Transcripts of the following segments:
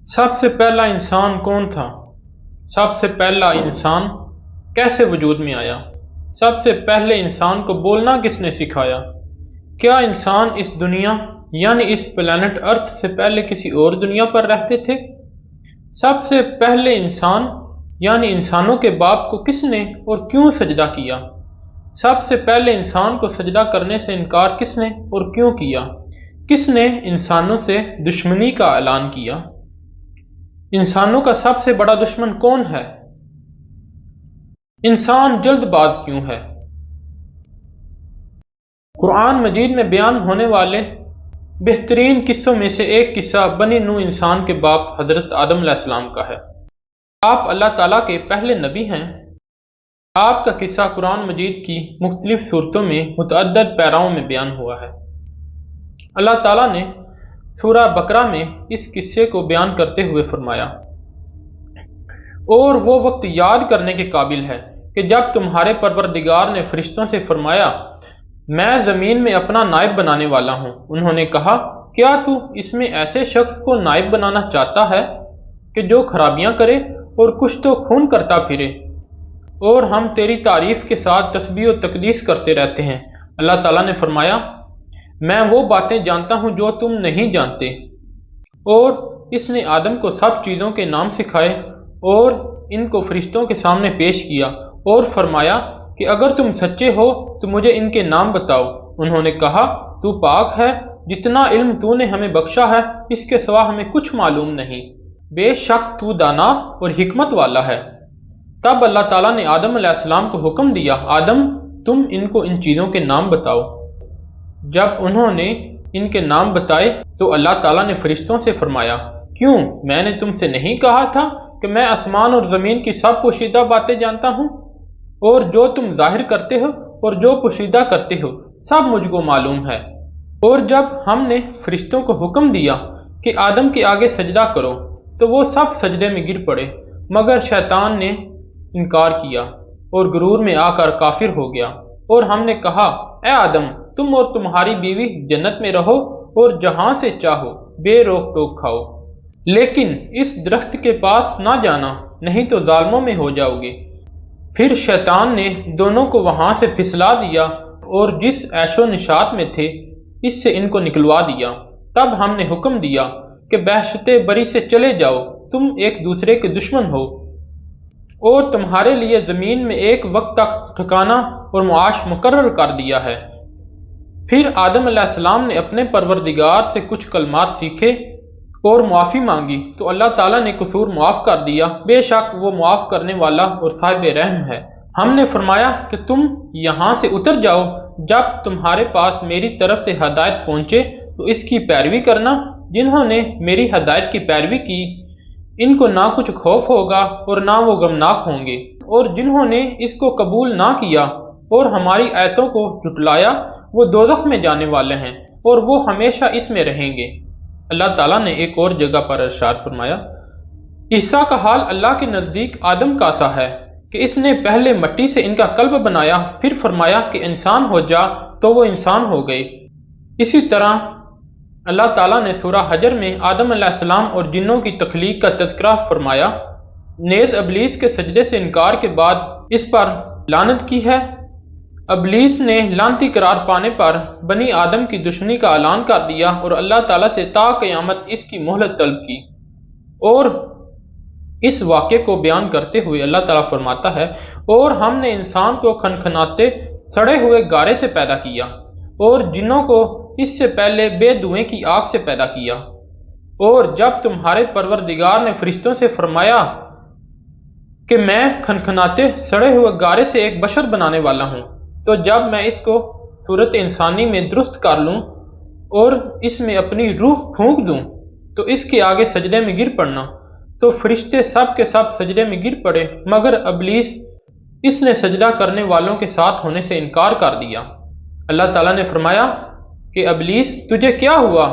سب سے پہلا انسان کون تھا؟ سب سے پہلا انسان کیسے وجود میں آیا؟ سب سے پہلے انسان کو بولنا کس نے سکھایا؟ کیا انسان اس دنیا یعنی اس پلانٹ ارتھ سے پہلے کسی اور دنیا پر رہتے تھے؟ سب سے پہلے انسان یعنی انسانوں کے باپ کو کس نے اور کیوں سجدہ کیا؟ سب سے پہلے انسان کو سجدہ کرنے سے انکار کس نے اور کیوں کیا؟ کس نے انسانوں سے دشمنی کا اعلان کیا؟ انسانوں کا سب سے بڑا دشمن کون ہے؟ انسان جلد باز کیوں ہے؟ قرآن مجید میں بیان ہونے والے بہترین قصوں میں سے ایک قصہ بنی نوح انسان کے باپ حضرت آدم علیہ السلام کا ہے۔ آپ اللہ تعالیٰ کے پہلے نبی ہیں۔ آپ کا قصہ قرآن مجید کی مختلف صورتوں میں متعدد پیراؤں میں بیان ہوا ہے۔ اللہ تعالیٰ نے سورہ بقرہ میں اس قصے کو بیان کرتے ہوئے فرمایا، اور وہ وقت یاد کرنے کے قابل ہے کہ جب تمہارے پروردگار نے فرشتوں سے فرمایا، میں زمین میں اپنا نائب بنانے والا ہوں۔ انہوں نے کہا، کیا تو اس میں ایسے شخص کو نائب بنانا چاہتا ہے کہ جو خرابیاں کرے اور کچھ تو خون کرتا پھرے، اور ہم تیری تعریف کے ساتھ تسبیح و تقدیس کرتے رہتے ہیں۔ اللہ تعالیٰ نے فرمایا، میں وہ باتیں جانتا ہوں جو تم نہیں جانتے۔ اور اس نے آدم کو سب چیزوں کے نام سکھائے اور ان کو فرشتوں کے سامنے پیش کیا اور فرمایا کہ اگر تم سچے ہو تو مجھے ان کے نام بتاؤ۔ انہوں نے کہا، تو پاک ہے، جتنا علم تو نے ہمیں بخشا ہے اس کے سوا ہمیں کچھ معلوم نہیں، بے شک تو دانا اور حکمت والا ہے۔ تب اللہ تعالیٰ نے آدم علیہ السلام کو حکم دیا، آدم تم ان کو ان چیزوں کے نام بتاؤ۔ جب انہوں نے ان کے نام بتائے تو اللہ تعالیٰ نے فرشتوں سے فرمایا، کیوں میں نے تم سے نہیں کہا تھا کہ میں آسمان اور زمین کی سب پوشیدہ باتیں جانتا ہوں، اور جو تم ظاہر کرتے ہو اور جو پوشیدہ کرتے ہو سب مجھ کو معلوم ہے۔ اور جب ہم نے فرشتوں کو حکم دیا کہ آدم کے آگے سجدہ کرو تو وہ سب سجدے میں گر پڑے، مگر شیطان نے انکار کیا اور غرور میں آ کر کافر ہو گیا۔ اور ہم نے کہا، اے آدم تم اور تمہاری بیوی جنت میں رہو اور جہاں سے چاہو بے روک ٹوک کھاؤ، لیکن اس درخت کے پاس نہ جانا، نہیں تو ظالموں میں ہو جاؤ گے۔ پھر شیطان نے دونوں کو وہاں سے پھسلا دیا اور جس عیش و نشاط میں تھے اس سے ان کو نکلوا دیا۔ تب ہم نے حکم دیا کہ بہشت بری سے چلے جاؤ، تم ایک دوسرے کے دشمن ہو، اور تمہارے لیے زمین میں ایک وقت تک ٹھکانہ اور معاش مقرر کر دیا ہے۔ پھر آدم علیہ السلام نے اپنے پروردگار سے کچھ کلمات سیکھے اور معافی مانگی تو اللہ تعالیٰ نے قصور معاف کر دیا، بے شک وہ معاف کرنے والا اور صاحب رحم ہے۔ ہم نے فرمایا کہ تم یہاں سے اتر جاؤ، جب تمہارے پاس میری طرف سے ہدایت پہنچے تو اس کی پیروی کرنا۔ جنہوں نے میری ہدایت کی پیروی کی ان کو نہ کچھ خوف ہوگا اور نہ وہ غمناک ہوں گے، اور جنہوں نے اس کو قبول نہ کیا اور ہماری آیتوں کو جھٹلایا وہ دوزخ میں جانے والے ہیں اور وہ ہمیشہ اس میں رہیں گے۔ اللہ تعالیٰ نے ایک اور جگہ پر ارشاد فرمایا، عیسیٰ کا حال اللہ کے نزدیک آدم کا سا ہے کہ اس نے پہلے مٹی سے ان کا قلب بنایا، پھر فرمایا کہ انسان ہو جا تو وہ انسان ہو گئے۔ اسی طرح اللہ تعالیٰ نے سورہ حجر میں آدم علیہ السلام اور جنوں کی تخلیق کا تذکرہ فرمایا، نیز ابلیس کے سجدے سے انکار کے بعد اس پر لعنت کی ہے۔ ابلیس نے لعنتی قرار پانے پر بنی آدم کی دشمنی کا اعلان کر دیا اور اللہ تعالیٰ سے تا قیامت اس کی مہلت طلب کی۔ اور اس واقعے کو بیان کرتے ہوئے اللہ تعالیٰ فرماتا ہے، اور ہم نے انسان کو کھنکھناتے سڑے ہوئے گارے سے پیدا کیا اور جنوں کو اس سے پہلے بے دھوئیں کی آگ سے پیدا کیا۔ اور جب تمہارے پروردگار نے فرشتوں سے فرمایا کہ میں کھنکھناتے سڑے ہوئے گارے سے ایک بشر بنانے والا ہوں، تو جب میں اس کو صورت انسانی میں درست کر لوں اور اس میں اپنی روح پھونک دوں تو اس کے آگے سجدے میں گر پڑنا، تو فرشتے سب کے سب سجدے میں گر پڑے، مگر ابلیس اس نے سجدہ کرنے والوں کے ساتھ ہونے سے انکار کر دیا۔ اللہ تعالیٰ نے فرمایا کہ ابلیس تجھے کیا ہوا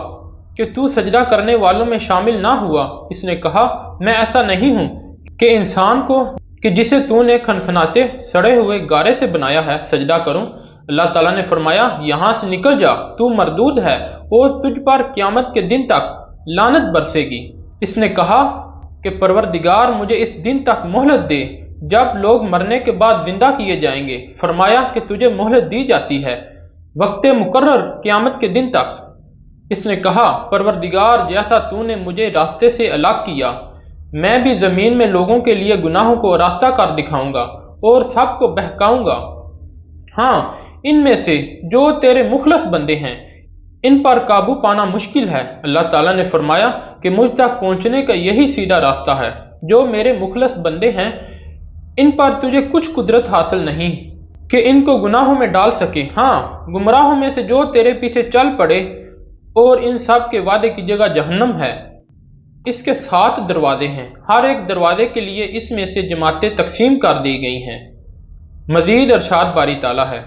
کہ تو سجدہ کرنے والوں میں شامل نہ ہوا؟ اس نے کہا، میں ایسا نہیں ہوں کہ انسان کو کہ جسے تو نے کھنکھناتے سڑے ہوئے گارے سے بنایا ہے سجدہ کروں۔ اللہ تعالیٰ نے فرمایا، یہاں سے نکل جا، تو مردود ہے اور تجھ پر قیامت کے دن تک لعنت برسے گی۔ اس نے کہا کہ پروردگار مجھے اس دن تک مہلت دے جب لوگ مرنے کے بعد زندہ کیے جائیں گے۔ فرمایا کہ تجھے مہلت دی جاتی ہے وقت مقرر قیامت کے دن تک۔ اس نے کہا پروردگار جیسا تو نے مجھے راستے سے الگ کیا، میں بھی زمین میں لوگوں کے لیے گناہوں کو راستہ کر دکھاؤں گا اور سب کو بہکاؤں گا۔ ہاں، ان میں سے جو تیرے مخلص بندے ہیں ان پر قابو پانا مشکل ہے۔ اللہ تعالیٰ نے فرمایا کہ مجھ تک پہنچنے کا یہی سیدھا راستہ ہے۔ جو میرے مخلص بندے ہیں ان پر تجھے کچھ قدرت حاصل نہیں کہ ان کو گناہوں میں ڈال سکے۔ ہاں، گمراہوں میں سے جو تیرے پیچھے چل پڑے اور ان سب کے وعدے کی جگہ جہنم ہے۔ اس کے 7 دروازے ہیں، ہر ایک دروازے کے لیے اس میں سے جماعتیں تقسیم کر دی گئی ہیں۔ مزید ارشاد باری تعالیٰ ہے،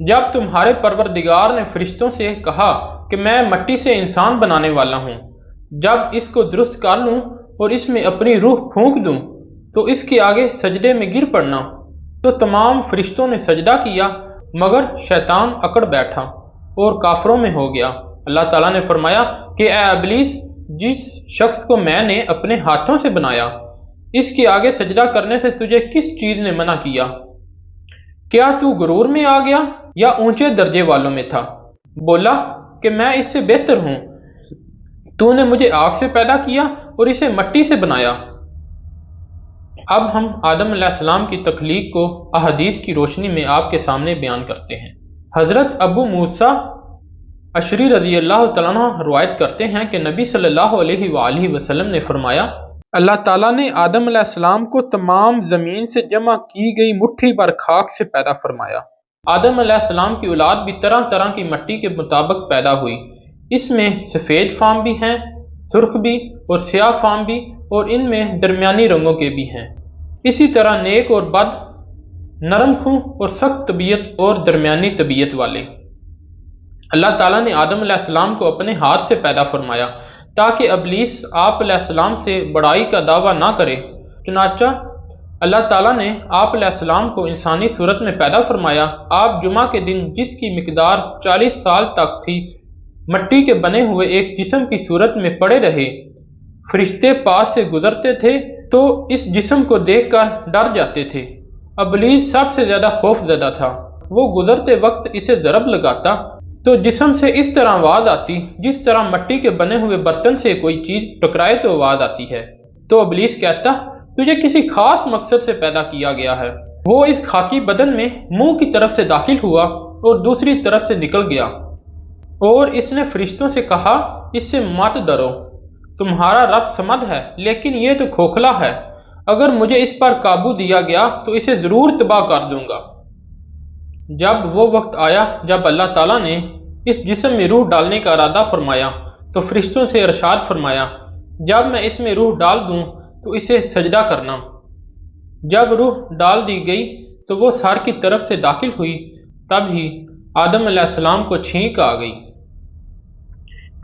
جب تمہارے پروردگار نے فرشتوں سے کہا کہ میں مٹی سے انسان بنانے والا ہوں، جب اس کو درست کر لوں اور اس میں اپنی روح پھونک دوں تو اس کے آگے سجدے میں گر پڑنا، تو تمام فرشتوں نے سجدہ کیا مگر شیطان اکڑ بیٹھا اور کافروں میں ہو گیا۔ اللہ تعالیٰ نے فرمایا کہ اے ابلیس، جس شخص کو میں نے اپنے ہاتھوں سے بنایا اس کے آگے سجدہ کرنے سے تجھے کس چیز نے منع کیا؟ کیا تو غرور میں آ گیا یا اونچے درجے والوں میں تھا؟ بولا کہ میں اس سے بہتر ہوں، تو نے مجھے آگ سے پیدا کیا اور اسے مٹی سے بنایا۔ اب ہم آدم علیہ السلام کی تخلیق کو احادیث کی روشنی میں آپ کے سامنے بیان کرتے ہیں۔ حضرت ابو موسیٰ اشعری رضی اللہ تعالیٰ عنہ روایت کرتے ہیں کہ نبی صلی اللہ علیہ وآلہ وسلم نے فرمایا، اللہ تعالیٰ نے آدم علیہ السلام کو تمام زمین سے جمع کی گئی مٹھی بھر خاک سے پیدا فرمایا۔ آدم علیہ السلام کی اولاد بھی طرح طرح کی مٹی کے مطابق پیدا ہوئی، اس میں سفید فام بھی ہیں، سرخ بھی اور سیاہ فام بھی، اور ان میں درمیانی رنگوں کے بھی ہیں۔ اسی طرح نیک اور بد، نرم خو اور سخت طبیعت اور درمیانی طبیعت والے۔ اللہ تعالیٰ نے آدم علیہ السلام کو اپنے ہاتھ سے پیدا فرمایا تاکہ ابلیس آپ علیہ السلام سے بڑائی کا دعویٰ نہ کرے۔ چنانچہ اللہ تعالیٰ نے آپ علیہ السلام کو انسانی صورت میں پیدا فرمایا۔ آپ جمعہ کے دن جس کی مقدار 40 سال تک تھی مٹی کے بنے ہوئے ایک جسم کی صورت میں پڑے رہے۔ فرشتے پاس سے گزرتے تھے تو اس جسم کو دیکھ کر ڈر جاتے تھے۔ ابلیس سب سے زیادہ خوف زدہ تھا۔ وہ گزرتے وقت اسے ضرب لگاتا تو جسم سے اس طرح آواز آتی جس طرح مٹی کے بنے ہوئے برتن سے کوئی چیز ٹکرائے تو آواز آتی ہے۔ تو ابلیس کہتا، تجھے کسی خاص مقصد سے پیدا کیا گیا ہے۔ وہ اس خاکی بدن میں منہ کی طرف سے داخل ہوا اور دوسری طرف سے نکل گیا، اور اس نے فرشتوں سے کہا، اس سے مت ڈرو، تمہارا رب سمد ہے، لیکن یہ تو کھوکھلا ہے۔ اگر مجھے اس پر قابو دیا گیا تو اسے ضرور تباہ کر دوں گا۔ جب وہ وقت آیا جب اللہ تعالیٰ نے اس جسم میں روح ڈالنے کا ارادہ فرمایا تو فرشتوں سے ارشاد فرمایا، جب میں اس میں روح ڈال دوں تو اسے سجدہ کرنا۔ جب روح ڈال دی گئی تو وہ سر کی طرف سے داخل ہوئی، تب ہی آدم علیہ السلام کو چھینک آ گئی۔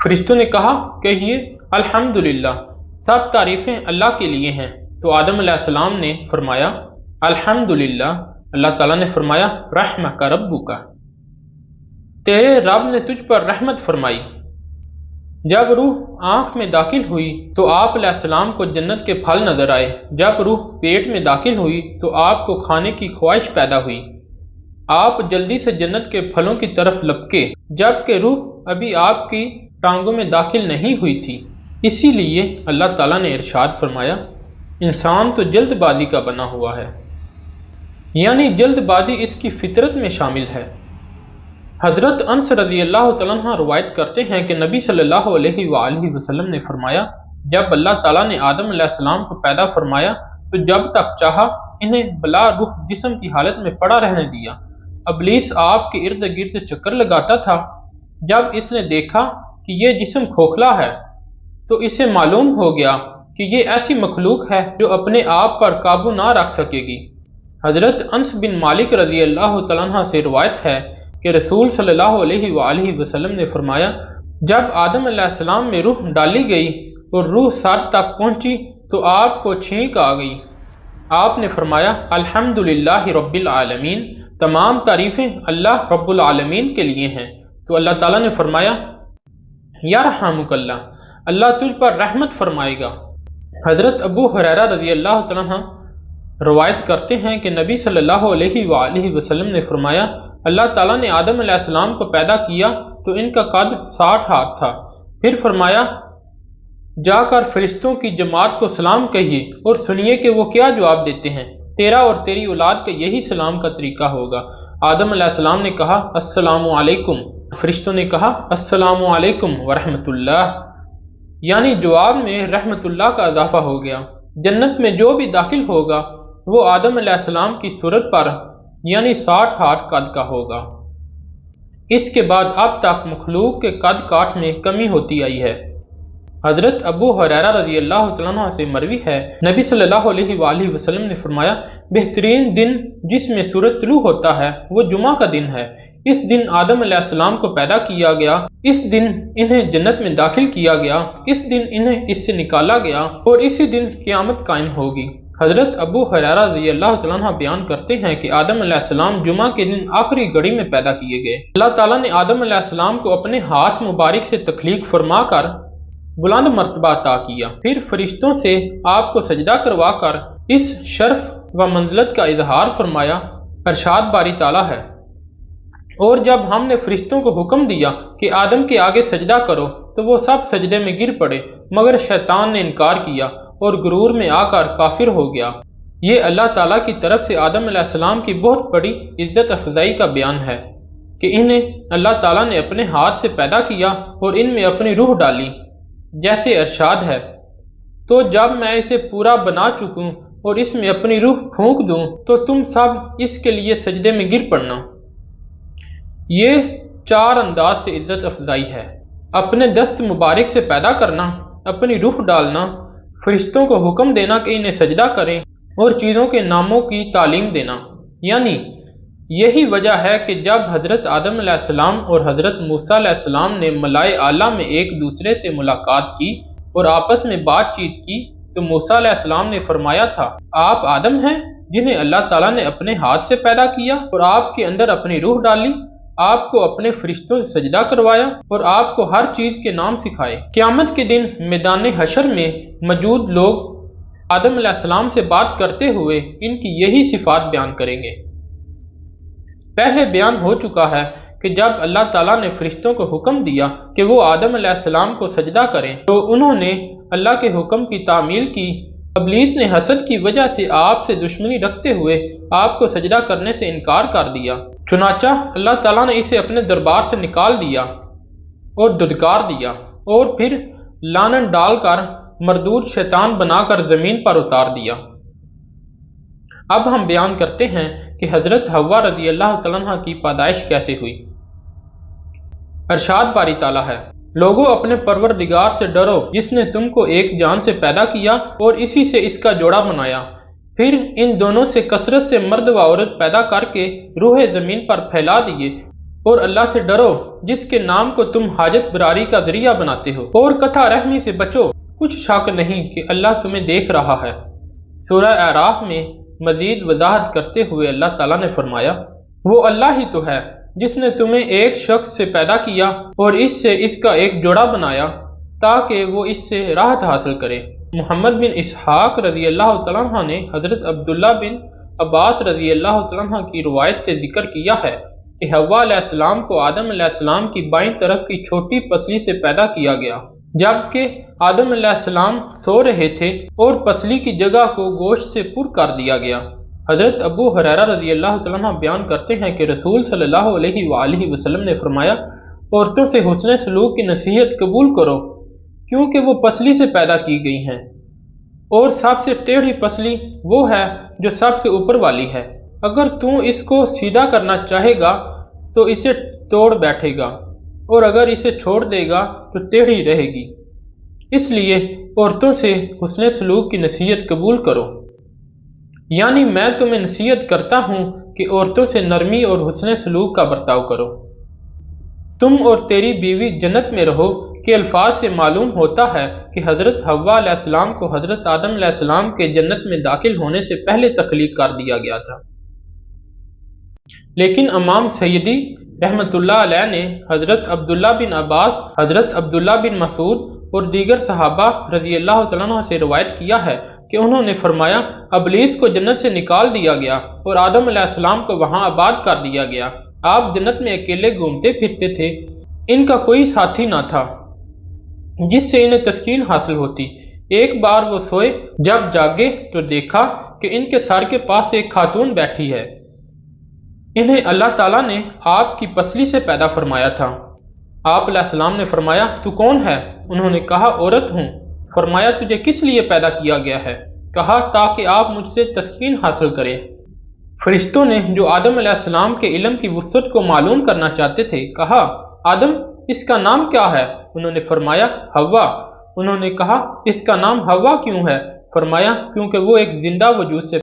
فرشتوں نے کہا، کہیے الحمدللہ، سب تعریفیں اللہ کے لیے ہیں۔ تو آدم علیہ السلام نے فرمایا الحمدللہ۔ اللہ تعالیٰ نے فرمایا، رحمک ربک، تیرے رب نے تجھ پر رحمت فرمائی۔ جب روح آنکھ میں داخل ہوئی تو آپ علیہ السلام کو جنت کے پھل نظر آئے۔ جب روح پیٹ میں داخل ہوئی تو آپ کو کھانے کی خواہش پیدا ہوئی۔ آپ جلدی سے جنت کے پھلوں کی طرف لپکے، جبکہ روح ابھی آپ کی ٹانگوں میں داخل نہیں ہوئی تھی۔ اسی لیے اللہ تعالیٰ نے ارشاد فرمایا، انسان تو جلد بازی کا بنا ہوا ہے، یعنی جلد بازی اس کی فطرت میں شامل ہے۔ حضرت انس رضی اللہ تعالیٰ عنہ روایت کرتے ہیں کہ نبی صلی اللہ علیہ وآلہ وسلم نے فرمایا، جب اللہ تعالیٰ نے آدم علیہ السلام کو پیدا فرمایا تو جب تک چاہا انہیں بلا روح جسم کی حالت میں پڑا رہنے دیا۔ ابلیس آپ کے ارد گرد چکر لگاتا تھا۔ جب اس نے دیکھا کہ یہ جسم کھوکھلا ہے تو اسے معلوم ہو گیا کہ یہ ایسی مخلوق ہے جو اپنے آپ پر قابو نہ رکھ سکے گی۔ حضرت انس بن مالک رضی اللہ تعالیٰ عنہ سے روایت ہے کہ رسول صلی اللہ علیہ وآلہ وسلم نے فرمایا، جب آدم علیہ السلام میں روح ڈالی گئی اور روح سر تک پہنچی تو آپ کو چھینک آ گئی۔ آپ نے فرمایا، الحمدللہ رب العالمین، تمام تعریفیں اللہ رب العالمین کے لیے ہیں۔ تو اللہ تعالیٰ نے فرمایا، یرحمک اللہ، اللہ تجھ پر رحمت فرمائے گا۔ حضرت ابو ہریرہ رضی اللہ تعالیٰ عنہ روایت کرتے ہیں کہ نبی صلی اللہ علیہ وآلہ وسلم نے فرمایا، اللہ تعالیٰ نے آدم علیہ السلام کو پیدا کیا تو ان کا قد 60 ہاتھ تھا۔ پھر فرمایا، جا کر فرشتوں کی جماعت کو سلام کہیے اور سنیے کہ وہ کیا جواب دیتے ہیں، تیرا اور تیری اولاد کا یہی سلام کا طریقہ ہوگا۔ آدم علیہ السلام نے کہا السلام علیکم، فرشتوں نے کہا السلام علیکم ورحمۃ اللہ، یعنی جواب میں رحمت اللہ کا اضافہ ہو گیا۔ جنت میں جو بھی داخل ہوگا وہ آدم علیہ السلام کی صورت پر یعنی 60 ہاتھ قد کا ہوگا۔ اس کے بعد اب تک مخلوق کے قد کاٹ میں کمی ہوتی آئی ہے۔ حضرت ابو ہریرہ رضی اللہ تعالیٰ عنہ سے مروی ہے، نبی صلی اللہ علیہ وآلہ وسلم نے فرمایا، بہترین دن جس میں سورج طلوع ہوتا ہے وہ جمعہ کا دن ہے۔ اس دن آدم علیہ السلام کو پیدا کیا گیا، اس دن انہیں جنت میں داخل کیا گیا، اس دن انہیں اس سے نکالا گیا اور اسی دن قیامت قائم ہوگی۔ حضرت ابو ہریرہ رضی اللہ تعالیٰ عنہ بیان کرتے ہیں کہ آدم علیہ السلام جمعہ کے دن آخری گھڑی میں پیدا کیے گئے۔ اللہ تعالیٰ نے آدم علیہ السلام کو اپنے ہاتھ مبارک سے تخلیق فرما کر بلند مرتبہ عطا کیا، پھر فرشتوں سے آپ کو سجدہ کروا کر اس شرف و منزلت کا اظہار فرمایا۔ ارشاد باری تعالیٰ ہے، اور جب ہم نے فرشتوں کو حکم دیا کہ آدم کے آگے سجدہ کرو تو وہ سب سجدے میں گر پڑے مگر شیطان نے انکار کیا اور غرور میں آ کر کافر ہو گیا۔ یہ اللہ تعالیٰ کی طرف سے آدم علیہ السلام کی بہت بڑی عزت افزائی کا بیان ہے کہ انہیں اللہ تعالیٰ نے اپنے ہاتھ سے پیدا کیا اور ان میں اپنی روح ڈالی، جیسے ارشاد ہے، تو جب میں اسے پورا بنا چکوں اور اس میں اپنی روح پھونک دوں تو تم سب اس کے لیے سجدے میں گر پڑنا۔ یہ 4 انداز سے عزت افزائی ہے: اپنے دست مبارک سے پیدا کرنا، اپنی روح ڈالنا، فرشتوں کو حکم دینا کہ انہیں سجدہ کریں اور چیزوں کے ناموں کی تعلیم دینا۔ یعنی یہی وجہ ہے کہ جب حضرت آدم علیہ السلام اور حضرت موسیٰ علیہ السلام نے ملائے اعلیٰ میں ایک دوسرے سے ملاقات کی اور آپس میں بات چیت کی تو موسیٰ علیہ السلام نے فرمایا تھا، آپ آدم ہیں جنہیں اللہ تعالیٰ نے اپنے ہاتھ سے پیدا کیا اور آپ کے اندر اپنی روح ڈالی، آپ کو اپنے فرشتوں سے سجدہ کروایا اور آپ کو ہر چیز کے نام سکھائے۔ قیامت کے دن میدان حشر میں موجود لوگ آدم علیہ السلام سے بات کرتے ہوئے ان کی یہی صفات بیان کریں گے۔ پہلے بیان ہو چکا ہے کہ جب اللہ تعالیٰ نے فرشتوں کو حکم دیا کہ وہ آدم علیہ السلام کو سجدہ کریں تو انہوں نے اللہ کے حکم کی تعمیل کی۔ ابلیس نے حسد کی وجہ سے آپ سے دشمنی رکھتے ہوئے آپ کو سجدہ کرنے سے انکار کر دیا، چنانچہ اللہ تعالیٰ نے اسے اپنے دربار سے نکال دیا اور دھتکار دیا اور پھر لعنت ڈال کر مردود شیطان بنا کر زمین پر اتار دیا۔ اب ہم بیان کرتے ہیں کہ حضرت حوا رضی اللہ تعالیٰ عنہ کی پیدائش کیسے ہوئی۔ ارشاد باری تعالیٰ ہے، لوگوں اپنے پروردگار سے ڈرو جس نے تم کو ایک جان سے پیدا کیا اور اسی سے اس کا جوڑا بنایا، پھر ان دونوں سے کثرت سے مرد و عورت پیدا کر کے روح زمین پر پھیلا دیے، اور اللہ سے ڈرو جس کے نام کو تم حاجت براری کا ذریعہ بناتے ہو، اور قطع رحمی سے بچو، کچھ شک نہیں کہ اللہ تمہیں دیکھ رہا ہے۔ سورہ اعراف میں مزید وضاحت کرتے ہوئے اللہ تعالیٰ نے فرمایا، وہ اللہ ہی تو ہے جس نے تمہیں ایک شخص سے پیدا کیا اور اس سے اس کا ایک جوڑا بنایا تاکہ وہ اس سے راحت حاصل کرے۔ محمد بن اسحاق رضی اللہ تعالیٰ عنہ نے حضرت عبداللہ بن عباس رضی اللہ تعالیٰ عنہ کی روایت سے ذکر کیا ہے کہ حوا علیہ السلام کو آدم علیہ السلام کی بائیں طرف کی چھوٹی پسلی سے پیدا کیا گیا، جبکہ آدم علیہ السلام سو رہے تھے اور پسلی کی جگہ کو گوشت سے پر کر دیا گیا۔ حضرت ابو ہریرہ رضی اللہ تعالیٰ عنہ بیان کرتے ہیں کہ رسول صلی اللہ علیہ وآلہ وسلم نے فرمایا، عورتوں سے حسن سلوک کی نصیحت قبول کرو کیونکہ وہ پسلی سے پیدا کی گئی ہیں، اور سب سے ٹیڑھی پسلی وہ ہے جو سب سے اوپر والی ہے، اگر تو اس کو سیدھا کرنا چاہے گا تو اسے توڑ بیٹھے گا اور اگر اسے چھوڑ دے گا تو ٹیڑھی رہے گی، اس لیے عورتوں سے حسن سلوک کی نصیحت قبول کرو۔ یعنی میں تمہیں نصیحت کرتا ہوں کہ عورتوں سے نرمی اور حسن سلوک کا برتاؤ کرو۔ تم اور تیری بیوی جنت میں رہو کے الفاظ سے معلوم ہوتا ہے کہ حضرت حوا علیہ السلام کو حضرت آدم علیہ السلام کے جنت میں داخل ہونے سے پہلے تخلیق کر دیا گیا تھا، لیکن امام سیدی رحمت اللہ علیہ نے حضرت عبداللہ بن عباس، حضرت عبداللہ بن مسعود اور دیگر صحابہ رضی اللہ تعالیٰ عنہ سے روایت کیا ہے کہ انہوں نے فرمایا ابلیس کو جنت سے نکال دیا گیا اور آدم علیہ السلام کو وہاں آباد کر دیا گیا۔ آپ جنت میں اکیلے گھومتے پھرتے تھے، ان کا کوئی ساتھی نہ تھا جس سے انہیں تسکین حاصل ہوتی۔ ایک بار وہ سوئے، جب جاگے تو دیکھا کہ ان کے سر کے پاس ایک خاتون بیٹھی ہے۔ انہیں اللہ تعالیٰ نے آپ کی پسلی سے پیدا فرمایا تھا۔ آپ علیہ السلام نے فرمایا تو کون ہے؟ انہوں نے کہا عورت ہوں۔ فرمایا تجھے کس لیے پیدا کیا گیا ہے؟ کہا تاکہ آپ مجھ سے تسکین حاصل کریں۔ فرشتوں نے جو آدم علیہ السلام کے علم کی وسعت کو معلوم کرنا چاہتے تھے کہا آدم اس کا نام کیا ہے؟ انہوں نے فرمایا حوا۔ انہوں نے کہا اس کا نام حوا کیوں ہے؟ فرمایا کیونکہ وہ ایک زندہ وجود سے